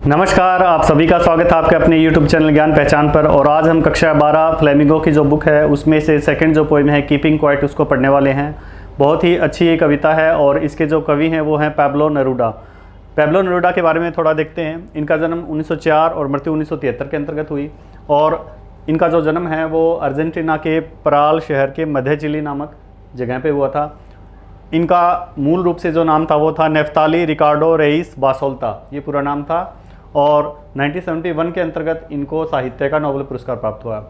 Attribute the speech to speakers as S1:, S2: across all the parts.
S1: नमस्कार, आप सभी का स्वागत है आपके अपने YouTube चैनल ज्ञान पहचान पर। और आज हम कक्षा 12 फ्लेमिंगो की जो बुक है उसमें से सेकंड जो पोएम है कीपिंग क्वाइट उसको पढ़ने वाले हैं। बहुत ही अच्छी ये कविता है और इसके जो कवि हैं वो हैं पैब्लो नेरूदा। पैब्लो नेरूदा के बारे में थोड़ा देखते हैं। इनका जन्म 1904 और मृत्यु 1973 के अंतर्गत हुई और इनका जो जन्म है वो अर्जेंटीना के पराल शहर के मध्य चिली नामक जगह पर हुआ था। इनका मूल रूप से जो नाम था वो था नेफ्ताली रिकार्डो रेइस बासोल्ता, ये पूरा नाम था। और 1971 के अंतर्गत इनको साहित्य का नोबेल पुरस्कार प्राप्त हुआ।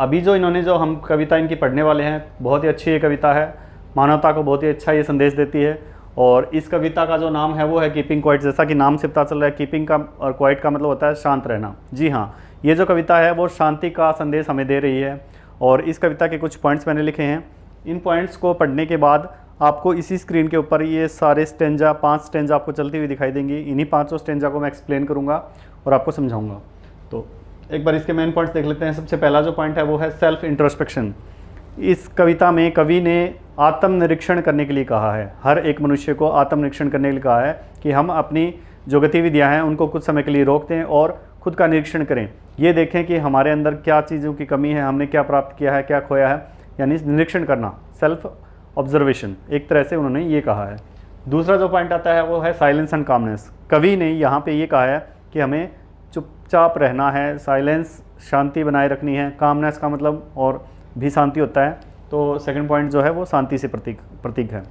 S1: अभी जो इन्होंने जो हम कविता इनकी पढ़ने वाले हैं, बहुत ही अच्छी ये कविता है, मानवता को बहुत ही अच्छा ये संदेश देती है। और इस कविता का जो नाम है वो है कीपिंग क्वाइट। जैसा कि नाम से पता चल रहा है, कीपिंग का और क्वाइट का मतलब होता है शांत रहना। जी हाँ, ये जो कविता है वो शांति का संदेश हमें दे रही है। और इस कविता के कुछ पॉइंट्स मैंने लिखे हैं। इन पॉइंट्स को पढ़ने के बाद आपको इसी स्क्रीन के ऊपर ये सारे स्टेंजा 5 स्टेंजा आपको चलती हुई दिखाई देंगी। इन्हीं 5 स्टेंजा को मैं एक्सप्लेन करूंगा और आपको समझाऊंगा। तो एक बार इसके मेन पॉइंट्स देख लेते हैं। सबसे पहला जो पॉइंट है वो है सेल्फ इंट्रोस्पेक्शन। इस कविता में कवि ने आत्मनिरीक्षण करने के लिए कहा है। हर एक मनुष्य को आत्मनिरीक्षण करने के लिए कहा है कि हम अपनी जो गतिविधियाँ हैं उनको कुछ समय के लिए रोक दें और खुद का निरीक्षण करें। ये देखें कि हमारे अंदर क्या चीज़ों की कमी है, हमने क्या प्राप्त किया है, क्या खोया है, यानी निरीक्षण करना, सेल्फ ऑब्जर्वेशन, एक तरह से उन्होंने ये कहा है। दूसरा जो पॉइंट आता है वो है साइलेंस एंड कामनेस। कवि ने यहाँ पे ये कहा है कि हमें चुपचाप रहना है, साइलेंस शांति बनाए रखनी है। कामनेस का मतलब और भी शांति होता है, तो सेकंड पॉइंट जो है वो शांति से प्रतीक है।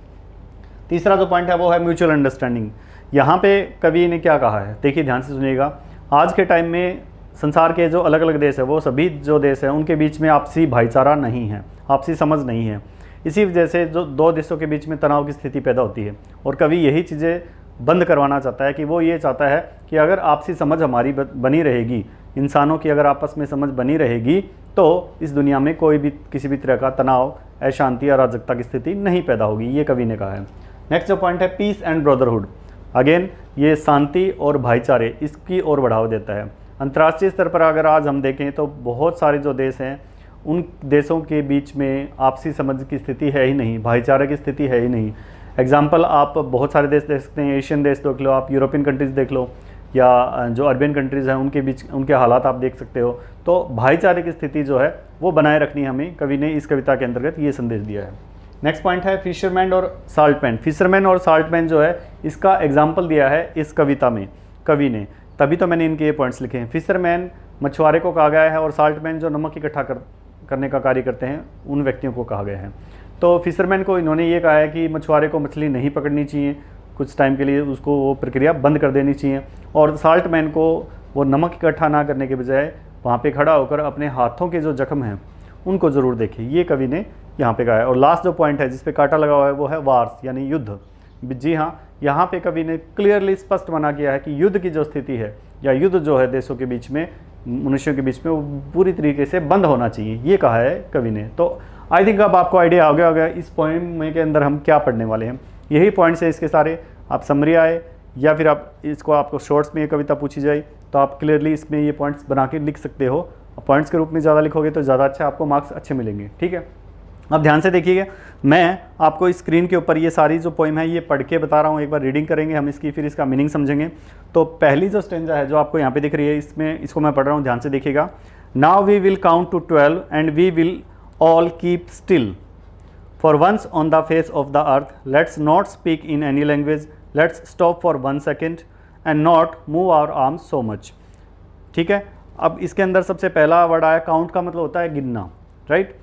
S1: तीसरा जो पॉइंट है वो है म्यूचुअल अंडरस्टैंडिंग। यहाँ पे कवि ने क्या कहा है, देखिए ध्यान से सुनिएगा। आज के टाइम में संसार के जो अलग अलग देश है, वो सभी जो देश हैं उनके बीच में आपसी भाईचारा नहीं है, आपसी समझ नहीं है। इसी वजह से जो दो देशों के बीच में तनाव की स्थिति पैदा होती है। और कवि यही चीज़ें बंद करवाना चाहता है कि वो ये चाहता है कि अगर आपसी समझ हमारी बनी रहेगी, इंसानों की अगर आपस में समझ बनी रहेगी, तो इस दुनिया में कोई भी किसी भी तरह का तनाव, अशांति, अराजकता की स्थिति नहीं पैदा होगी, ये कवि ने कहा है। नेक्स्ट जो पॉइंट है पीस एंड ब्रदरहुड। अगेन ये शांति और भाईचारे इसकी ओर बढ़ावा देता है। अंतर्राष्ट्रीय स्तर पर अगर आज हम देखें तो बहुत सारे जो देश हैं उन देशों के बीच में आपसी समझ की स्थिति है ही नहीं, भाईचारे की स्थिति है ही नहीं। एग्जाम्पल आप बहुत सारे देश देख सकते हैं, एशियन देश देख लो, आप यूरोपियन कंट्रीज़ देख लो, या जो अरबियन कंट्रीज़ हैं उनके बीच उनके हालात आप देख सकते हो। तो भाईचारे की स्थिति जो है वो बनाए रखनी है हमें, कवि ने इस कविता के अंतर्गत ये संदेश दिया है। नेक्स्ट पॉइंट है फिशरमैन और साल्टमैन। फिशरमैन और साल्टमैन जो है इसका एग्जाम्पल दिया है इस कविता में कवि ने, तभी तो मैंने इनके ये पॉइंट्स लिखे हैं। फिशरमैन मछुआरे को कहा गया है और साल्टमैन जो नमक इकट्ठा करने का कार्य करते हैं उन व्यक्तियों को कहा गया है। तो फिशरमैन को इन्होंने ये कहा है कि मछुआरे को मछली नहीं पकड़नी चाहिए, कुछ टाइम के लिए उसको वो प्रक्रिया बंद कर देनी चाहिए। और साल्टमैन को वो नमक इकट्ठा ना करने के बजाय वहाँ पे खड़ा होकर अपने हाथों के जो जख्म हैं उनको ज़रूर देखे, ये कवि ने यहाँ पे कहा है। और लास्ट जो पॉइंट है जिस पे कांटा लगा हुआ है वो है वार्स यानी युद्ध। जी हाँ, यहाँ पे कवि ने क्लियरली स्पष्ट मना किया है कि युद्ध की जो स्थिति है या युद्ध जो है देशों के बीच में, मनुष्यों के बीच में, वो पूरी तरीके से बंद होना चाहिए, ये कहा है कवि ने। तो आई थिंक अब आपको आइडिया आ गया इस पोएम में के अंदर हम क्या पढ़ने वाले हैं। यही पॉइंट्स है इसके सारे। आप समरी आए या फिर आप इसको आपको शॉर्ट्स में ये कविता पूछी जाए तो आप क्लियरली इसमें ये पॉइंट्स बना के लिख सकते हो। पॉइंट्स के रूप में ज़्यादा लिखोगे तो ज़्यादा अच्छा, आपको मार्क्स अच्छे मिलेंगे। ठीक है, अब ध्यान से देखिएगा, मैं आपको स्क्रीन के ऊपर ये सारी जो पोएम है ये पढ़ के बता रहा हूँ। एक बार रीडिंग करेंगे हम इसकी, फिर इसका मीनिंग समझेंगे। तो पहली जो स्टेंजा है जो आपको यहाँ पे दिख रही है, इसको मैं पढ़ रहा हूँ, ध्यान से देखिएगा। Now we will count to 12 and we will all keep still for once on the face of the earth. Let's not speak in any language, let's stop for 1 second and not move our arms so much. ठीक है, अब इसके अंदर सबसे पहला word आया count, का मतलब होता है गिनना, राइट।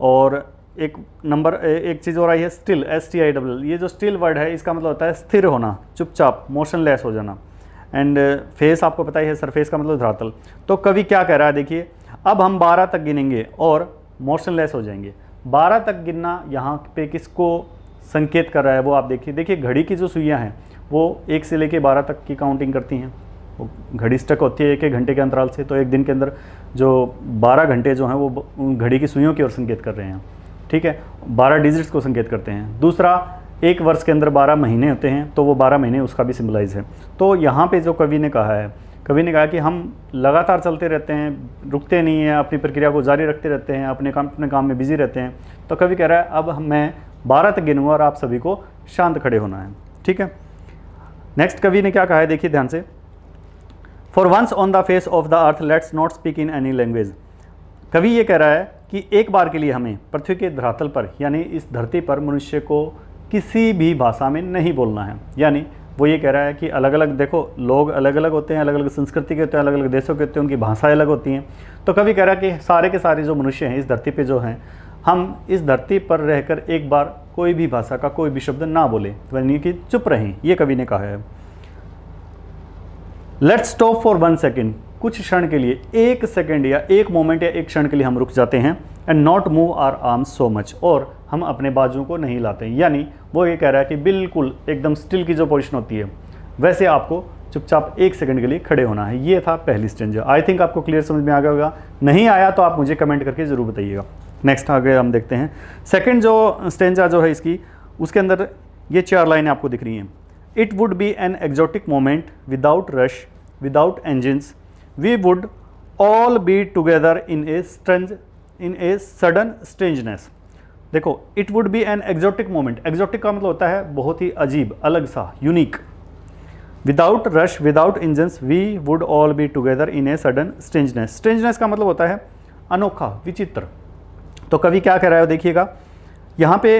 S1: और एक चीज़ और आई है स्टिल, STIL। ये जो स्टिल वर्ड है इसका मतलब होता है स्थिर होना, चुपचाप, मोशनलेस हो जाना। एंड फेस आपको पता ही है, सरफेस का मतलब धरातल। तो कवि क्या कह रहा है, देखिए, अब हम 12 तक गिनेंगे और मोशनलेस हो जाएंगे। 12 तक गिनना यहाँ पे किसको संकेत कर रहा है वो आप देखिए। घड़ी की जो सुइयाँ हैं वो 1 से लेके 12 तक की काउंटिंग करती हैं। वो घड़ी स्टक होती है 1-1 घंटे के अंतराल से, तो एक दिन के अंदर जो 12 घंटे जो हैं वो घड़ी की सुइयों की ओर संकेत कर रहे हैं। ठीक है, 12 डिजिट्स को संकेत करते हैं। दूसरा, एक वर्ष के अंदर 12 महीने होते हैं, तो वो 12 महीने उसका भी सिम्बलाइज है। तो यहाँ पे जो कवि ने कहा है, कवि ने कहा कि हम लगातार चलते रहते हैं, रुकते नहीं हैं, अपनी प्रक्रिया को जारी रखते रहते हैं, अपने काम में बिजी रहते हैं। तो कवि कह रहा है अब मैं 12 तक गिनूंगा और आप सभी को शांत खड़े होना है। ठीक है, नेक्स्ट कवि ने क्या कहा है, देखिए ध्यान से। For once on the face of the earth let's not speak in any language. कवि ये कह रहा है कि एक बार के लिए हमें पृथ्वी के धरातल पर यानी इस धरती पर मनुष्य को किसी भी भाषा में नहीं बोलना है। यानी वो ये कह रहा है कि अलग अलग, देखो लोग अलग अलग होते हैं, अलग अलग संस्कृति के होते हैं, अलग अलग देशों के होते हैं, उनकी भाषाएं अलग होती हैं। तो कवि कह रहा है कि सारे के सारे जो मनुष्य हैं इस धरती पे जो हैं, हम इस धरती पर रहकर एक बार कोई भी भाषा का कोई भी शब्द ना बोले, यानी कि चुप रहें, ये कवि ने कहा है। लेट्स स्टॉप फॉर 1 सेकेंड, कुछ क्षण के लिए, 1 सेकेंड या 1 मोमेंट या 1 क्षण के लिए हम रुक जाते हैं। And not move our arms so much, और हम अपने बाजुओं को नहीं लाते। यानी वो ये कह रहा है कि बिल्कुल एकदम स्टिल की जो पोजीशन होती है वैसे आपको चुपचाप 1 सेकंड के लिए खड़े होना है। ये था पहली स्टेंजा। आई थिंक आपको क्लियर समझ में आ गया होगा, नहीं आया तो आप मुझे कमेंट करके ज़रूर बताइएगा। नेक्स्ट आगे हम देखते हैं सेकंड जो स्टेंजा जो है इसकी, उसके अंदर ये 4 लाइनें आपको दिख रही हैं। It would be an exotic moment without rush, without engines, we would all be together in a sudden strangeness। देखो, it would be an exotic moment, exotic का मतलब होता है बहुत ही अजीब, अलग सा, unique. Without rush, without engines, we would all be together in a sudden strangeness। strangeness का मतलब होता है अनोखा, विचित्र। तो कवि क्या कह रहा है देखिएगा, यहाँ पे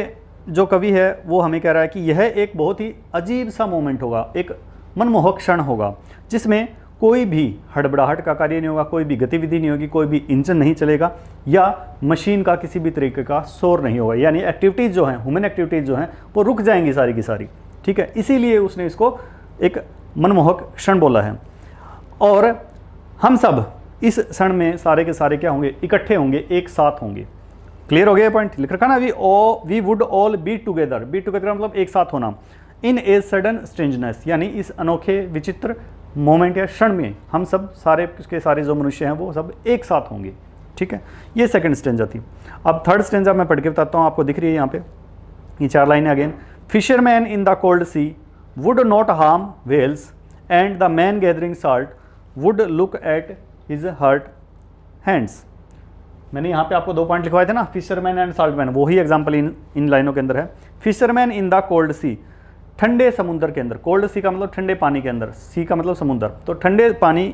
S1: जो कवि है वो हमें कह रहा है कि यह एक बहुत ही अजीब सा मोमेंट होगा, एक मनमोहक क्षण होगा, जिसमें कोई भी हड़बड़ाहट का कार्य नहीं होगा, कोई भी गतिविधि नहीं होगी, कोई भी इंजन नहीं चलेगा या मशीन का किसी भी तरीके का शोर नहीं होगा। यानी एक्टिविटीज़ जो हैं, ह्यूमन एक्टिविटीज़ जो हैं वो रुक जाएंगी सारी की सारी। ठीक है, इसीलिए उसने इसको एक मनमोहक क्षण बोला है। और हम सब इस क्षण में सारे के सारे क्या होंगे, इकट्ठे होंगे, एक साथ होंगे। क्लियर हो गया पॉइंट, लिख रखा ना, we would all be together. Be together मतलब एक साथ होना। इन ए सडन स्ट्रेंजनेस, यानी इस अनोखे विचित्र मोमेंट या क्षण में हम सब सारे के सारे जो मनुष्य हैं वो सब एक साथ होंगे। ठीक है, ये सेकंड स्टेंजा थी। अब थर्ड स्टेंजा मैं पढ़ के बताता हूँ, आपको दिख रही है यहाँ पे ये 4 लाइनें again. Fisherman in the cold sea would not harm whales and the man gathering salt would look at his hurt hands. मैंने यहाँ पे आपको 2 पॉइंट लिखवाए थे ना, फिशरमैन एंड साल्टमैन, वही एग्जाम्पल इन लाइनों के अंदर है। फिशरमैन इन द कोल्ड सी, ठंडे समुद्र के अंदर, कोल्ड सी का मतलब ठंडे पानी के अंदर, सी का मतलब समुद्र, तो ठंडे पानी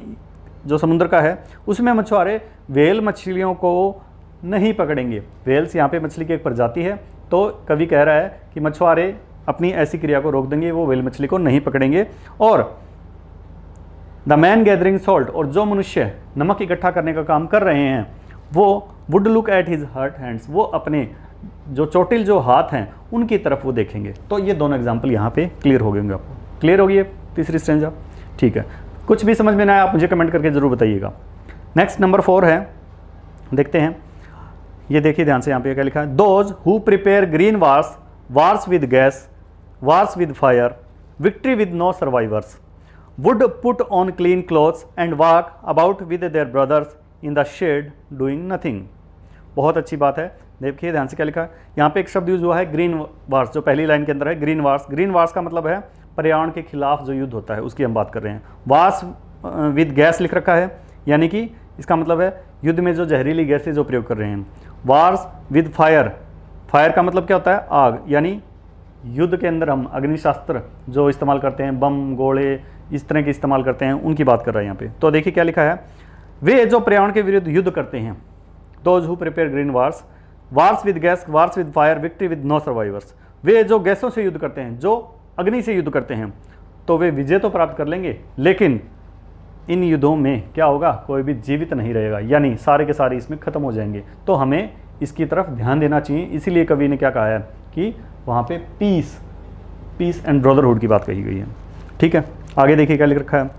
S1: जो समुद्र का है उसमें मछुआरे व्हेल मछलियों को नहीं पकड़ेंगे। व्हेल्स यहाँ पे मछली की एक प्रजाति है, तो कवि कह रहा है कि मछुआरे अपनी ऐसी क्रिया को रोक देंगे, वो व्हेल मछली को नहीं पकड़ेंगे। और द मैन गैदरिंग सॉल्ट, और जो मनुष्य नमक इकट्ठा करने का काम कर रहे हैं वो would look at his hurt hands, वो अपने जो चोटिल जो हाथ हैं उनकी तरफ वो देखेंगे। तो ये दोनों एग्जाम्पल यहाँ पे क्लियर हो गए होंगे आपको। क्लियर होगी तीसरी स्टेंजा? ठीक है, कुछ भी समझ में ना आए आप मुझे कमेंट करके ज़रूर बताइएगा। नेक्स्ट नंबर 4 है, देखते हैं। ये देखिए ध्यान से, यहाँ पे क्या लिखा है, those who prepare green wars, wars with gas, wars with fire, victory with no survivors, would put on clean clothes and walk about with their brothers in the shade doing nothing. बहुत अच्छी बात है, देखिए ध्यान से क्या लिखा है। यहाँ पे एक शब्द यूज हुआ है ग्रीन वार्स, जो पहली लाइन के अंदर है, ग्रीन वार्स। ग्रीन वार्स का मतलब है पर्यावरण के खिलाफ जो युद्ध होता है उसकी हम बात कर रहे हैं। वार्स विद गैस लिख रखा है, यानी कि इसका मतलब है युद्ध में जो जहरीली गैसें जो प्रयोग कर रहे हैं। वार्स विद फायर, फायर का मतलब क्या होता है, आग, यानी युद्ध के अंदर हम अग्निशास्त्र जो इस्तेमाल करते हैं, बम गोले इस तरह के इस्तेमाल करते हैं, उनकी बात कर रहे हैं यहाँ पे। तो देखिए क्या लिखा है, वे जो पर्यावरण के विरुद्ध युद्ध करते हैं, those who prepare green wars, wars with gas, wars with fire, victory with no survivors. वे जो गैसों से युद्ध करते हैं, जो अग्नि से युद्ध करते हैं, तो वे विजय तो प्राप्त कर लेंगे, लेकिन इन युद्धों में क्या होगा, कोई भी जीवित नहीं रहेगा, यानी सारे के सारे इसमें खत्म हो जाएंगे। तो हमें इसकी तरफ ध्यान देना चाहिए। इसीलिए कवि ने क्या कहा है कि वहाँ पे पीस एंड ब्रदरहुड की बात कही गई है। ठीक है, आगे देखिए क्या लिख रखा है,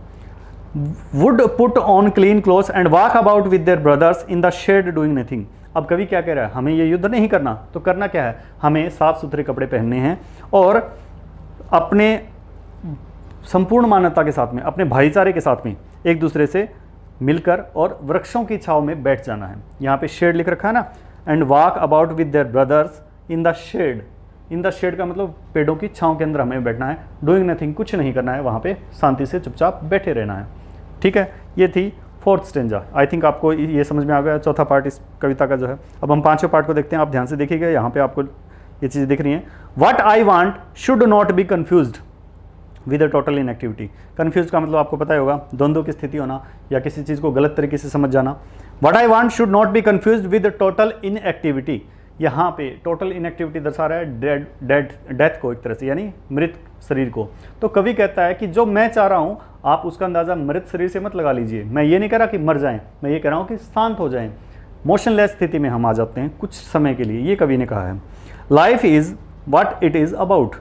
S1: would put on clean clothes and walk about with their brothers in the shade doing nothing. अब कवि क्या कह रहा है, हमें ये युद्ध नहीं करना, तो करना क्या है, हमें साफ सुथरे कपड़े पहनने हैं और अपने संपूर्ण मानवता के साथ में, अपने भाईचारे के साथ में एक दूसरे से मिलकर और वृक्षों की छांव में बैठ जाना है। यहाँ पे शेड लिख रखा है ना, and walk about with their brothers in the shade. In the shade का मतलब पेड़ों की छांव के अंदर हमें बैठना है, डूइंग नथिंग, कुछ नहीं करना है, वहाँ पे शांति से चुपचाप बैठे रहना है। ठीक है, ये थी 4th स्टेंजा। आई थिंक आपको ये समझ में आ गया, चौथा पार्ट इस कविता का जो है। अब हम 5वें पार्ट को देखते हैं, आप ध्यान से देखिएगा, यहाँ पे आपको ये चीज़ें दिख रही हैं। What I want should not be confused, with total inactivity. Confuse का मतलब आपको पता ही होगा, द्वंद्व की स्थिति होना या किसी चीज़ को गलत तरीके से समझ जाना। What I want should not be confused with total inactivity. यहाँ पे टोटल इनएक्टिविटी दर्शा रहा है डेथ को एक तरह से, यानी मृत शरीर को। तो कवि कहता है कि जो मैं चाह रहा हूँ आप उसका अंदाज़ा मृत शरीर से मत लगा लीजिए। मैं ये नहीं कह रहा कि मर जाएं, मैं ये कह रहा हूँ कि शांत हो जाएं, मोशनलेस स्थिति में हम आ जाते हैं कुछ समय के लिए, ये कवि ने कहा है। Life is what it is about,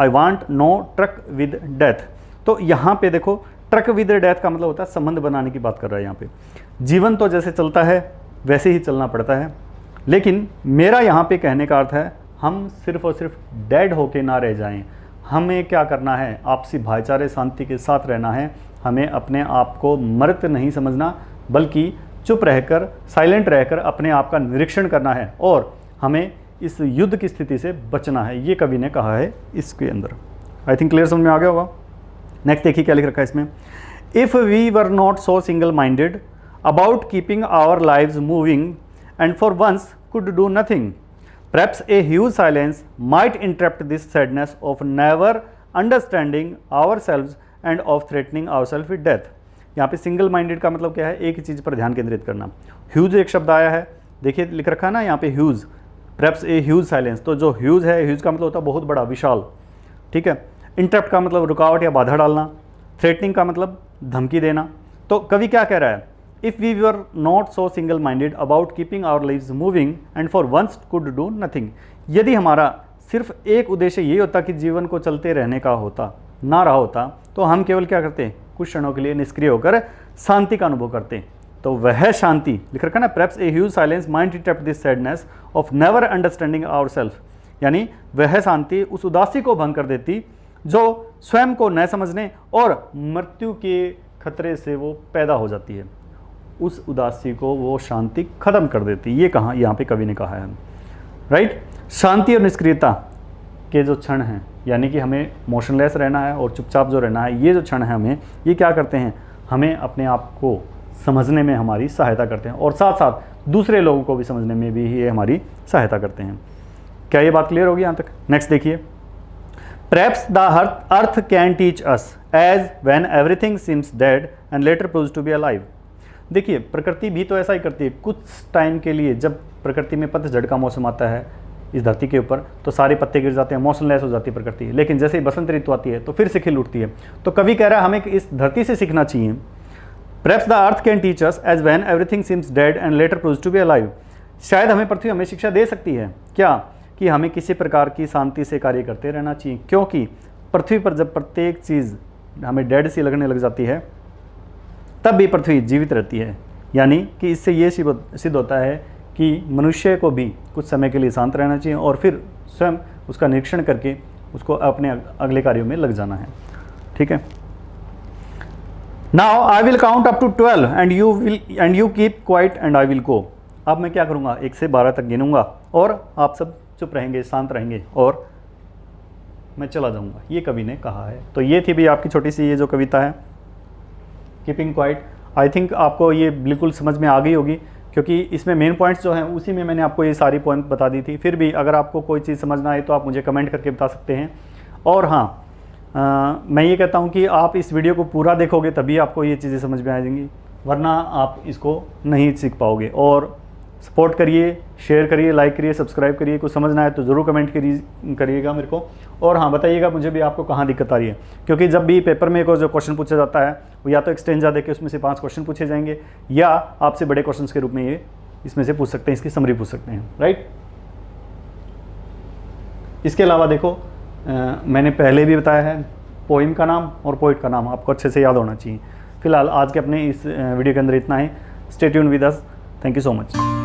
S1: I want no truck with death. तो यहाँ पे देखो ट्रक विद डेथ का मतलब होता है संबंध बनाने की बात कर रहा है यहाँ पे। जीवन तो जैसे चलता है वैसे ही चलना पड़ता है, लेकिन मेरा यहाँ पे कहने का अर्थ है हम सिर्फ और सिर्फ डेड होके ना रह जाएं। हमें क्या करना है, आपसी भाईचारे शांति के साथ रहना है। हमें अपने आप को मृत नहीं समझना, बल्कि चुप रहकर, साइलेंट रहकर अपने आप का निरीक्षण करना है और हमें इस युद्ध की स्थिति से बचना है। ये कवि ने कहा है इसके अंदर। आई थिंक क्लियर समझ में आ गया होगा। नेक्स्ट देखिए क्या लिख रखा है इसमें। If we were not so single minded about keeping our lives moving and for once could do nothing, perhaps a huge silence might interrupt this sadness of never understanding ourselves and of threatening ourselves with death। यहाँ पे single minded का मतलब क्या है, एक ही चीज़ पर ध्यान केंद्रित करना। ह्यूज एक शब्द आया है, देखिए लिख रखा है ना यहाँ पे huge, perhaps a huge silence। तो जो ह्यूज है, ह्यूज का मतलब होता है बहुत बड़ा, विशाल, ठीक है। इंटरप्ट का मतलब रुकावट या बाधा डालना, थ्रेटनिंग का मतलब धमकी देना। तो कवि क्या कह रहा है, if we were not so single minded about keeping our lives moving and for once could do nothing. यदि हमारा सिर्फ एक उद्देश्य ये होता कि जीवन को चलते रहने का होता, ना रहा होता, तो हम केवल क्या करते, कुछ क्षणों के लिए निष्क्रिय होकर शांति का अनुभव करते। तो वह शांति लिख रखा ना, perhaps a huge silence might interrupt this sadness of never understanding ourselves, यानी वह शांति उस उदासी को भंग कर देती जो स्वयं को न समझने और मृत्यु के खतरे से वो पैदा हो जाती है। उस उदासी को वो शांति खत्म कर देती। ये कहा यहाँ पे कवि ने कहा है, राइट। शांति और निष्क्रियता के जो क्षण हैं, यानी कि हमें मोशनलेस रहना है और चुपचाप जो रहना है, ये जो क्षण है हमें, ये क्या करते हैं, हमें अपने आप को समझने में हमारी सहायता करते हैं और साथ साथ दूसरे लोगों को भी समझने में भी ये हमारी सहायता करते हैं। क्या ये बात क्लियर होगी यहाँ तक? नेक्स्ट देखिए। Perhaps the earth can teach us as when everything seems dead and later proves to be alive। देखिए प्रकृति भी तो ऐसा ही करती है। कुछ टाइम के लिए जब प्रकृति में पतझड़ का मौसम आता है इस धरती के ऊपर, तो सारे पत्ते गिर जाते हैं, मोशनलेस हो जाती है प्रकृति, लेकिन जैसे ही बसंत ऋतु आती है तो फिर से खिल उठती है। तो कवि कह रहा है हमें इस धरती से सीखना चाहिए। Perhaps the earth can teach us as when everything seems dead and later proves to be alive। शायद हमें पृथ्वी हमें शिक्षा दे सकती है क्या, कि हमें किसी प्रकार की शांति से कार्य करते रहना चाहिए, क्योंकि पृथ्वी पर जब प्रत्येक चीज़ हमें डेड सी लगने लग जाती है तब भी पृथ्वी जीवित रहती है। यानी कि इससे ये सिद्ध होता है कि मनुष्य को भी कुछ समय के लिए शांत रहना चाहिए और फिर स्वयं उसका निरीक्षण करके उसको अपने अगले कार्यों में लग जाना है, ठीक है। Now I will count up to 12 and you keep quiet and I will go. अब मैं क्या करूँगा, 1 से 12 तक गिनूंगा और आप सब चुप रहेंगे, शांत रहेंगे और मैं चला जाऊंगा। ये कवि ने कहा है। तो ये थी भी आपकी छोटी सी ये जो कविता है कीपिंग क्वाइट। आई थिंक आपको ये बिल्कुल समझ में आ गई होगी, क्योंकि इसमें मेन पॉइंट्स जो हैं उसी में मैंने आपको ये सारी पॉइंट बता दी थी। फिर भी अगर आपको कोई चीज़ समझना है तो आप मुझे कमेंट करके बता सकते हैं। और हाँ, मैं ये कहता हूँ कि आप इस वीडियो को पूरा देखोगे तभी आपको ये चीज़ें समझ में आ जाएंगी, वरना आप इसको नहीं सीख पाओगे। और सपोर्ट करिए, शेयर करिए, लाइक करिए, सब्सक्राइब करिए। कुछ समझना है तो ज़रूर कमेंट करिएगा मेरे को। और हाँ, बताइएगा मुझे भी आपको कहाँ दिक्कत आ रही है, क्योंकि जब भी पेपर में को जो क्वेश्चन पूछा जाता है वो या तो एक्सटेंजा देके उसमें से 5 क्वेश्चन पूछे जाएंगे, या आपसे बड़े क्वेश्चन के रूप में ये इसमें से पूछ सकते हैं, इसकी समरी पूछ सकते हैं, राइट। इसके अलावा देखो मैंने पहले भी बताया है, पोइम का नाम और पोइट का नाम आपको अच्छे से याद होना चाहिए। फिलहाल आज के अपने इस वीडियो के अंदर इतना ही। Stay tuned with us. Thank you so much.